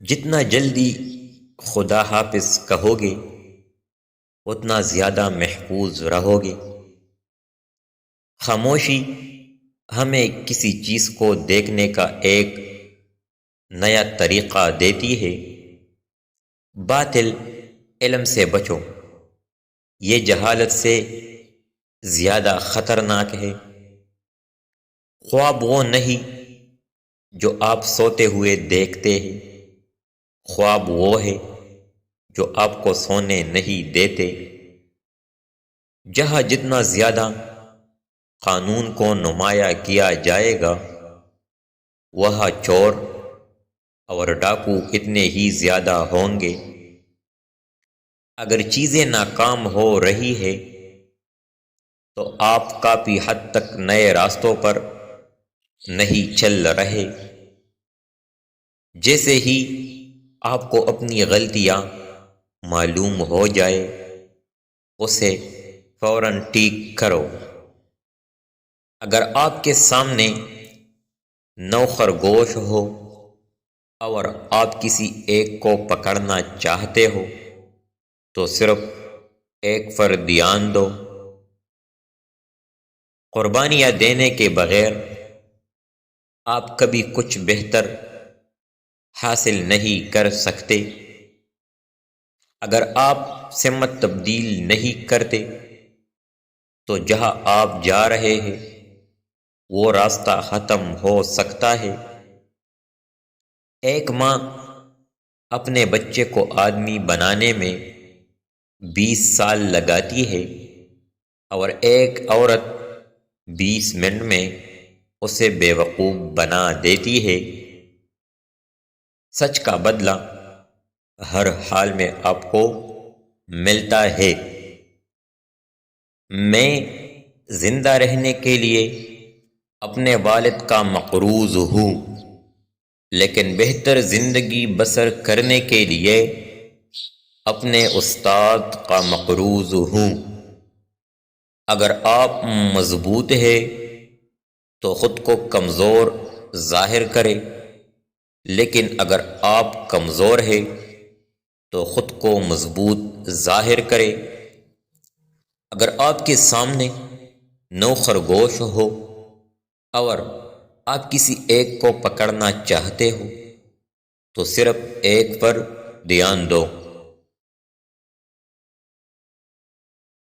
جتنا جلدی خدا حافظ کہو گے اتنا زیادہ محفوظ رہو گے۔ خاموشی ہمیں کسی چیز کو دیکھنے کا ایک نیا طریقہ دیتی ہے۔ باطل علم سے بچو، یہ جہالت سے زیادہ خطرناک ہے۔ خواب وہ نہیں جو آپ سوتے ہوئے دیکھتے ہیں، خواب وہ ہے جو آپ کو سونے نہیں دیتے۔ جہاں جتنا زیادہ قانون کو نمایاں کیا جائے گا، وہاں چور اور ڈاکو اتنے ہی زیادہ ہوں گے۔ اگر چیزیں ناکام ہو رہی ہے تو آپ کافی حد تک نئے راستوں پر نہیں چل رہے۔ جیسے ہی آپ کو اپنی غلطیاں معلوم ہو جائے اسے فوراً ٹھیک کرو۔ اگر آپ کے سامنے 9 خرگوش ہو اور آپ کسی ایک کو پکڑنا چاہتے ہو تو صرف ایک پر دھیان دو۔ قربانیاں دینے کے بغیر آپ کبھی کچھ بہتر حاصل نہیں کر سکتے۔ اگر آپ سمت تبدیل نہیں کرتے تو جہاں آپ جا رہے ہیں وہ راستہ ختم ہو سکتا ہے۔ ایک ماں اپنے بچے کو آدمی بنانے میں 20 سال لگاتی ہے اور ایک عورت 20 منٹ میں اسے بیوقوف بنا دیتی ہے۔ سچ کا بدلہ ہر حال میں آپ کو ملتا ہے۔ میں زندہ رہنے کے لیے اپنے والد کا مقروض ہوں، لیکن بہتر زندگی بسر کرنے کے لیے اپنے استاد کا مقروض ہوں۔ اگر آپ مضبوط ہیں تو خود کو کمزور ظاہر کریں، لیکن اگر آپ کمزور ہیں تو خود کو مضبوط ظاہر کریں۔ اگر آپ کے سامنے 9 خرگوش ہو اور آپ کسی ایک کو پکڑنا چاہتے ہو تو صرف ایک پر دھیان دو۔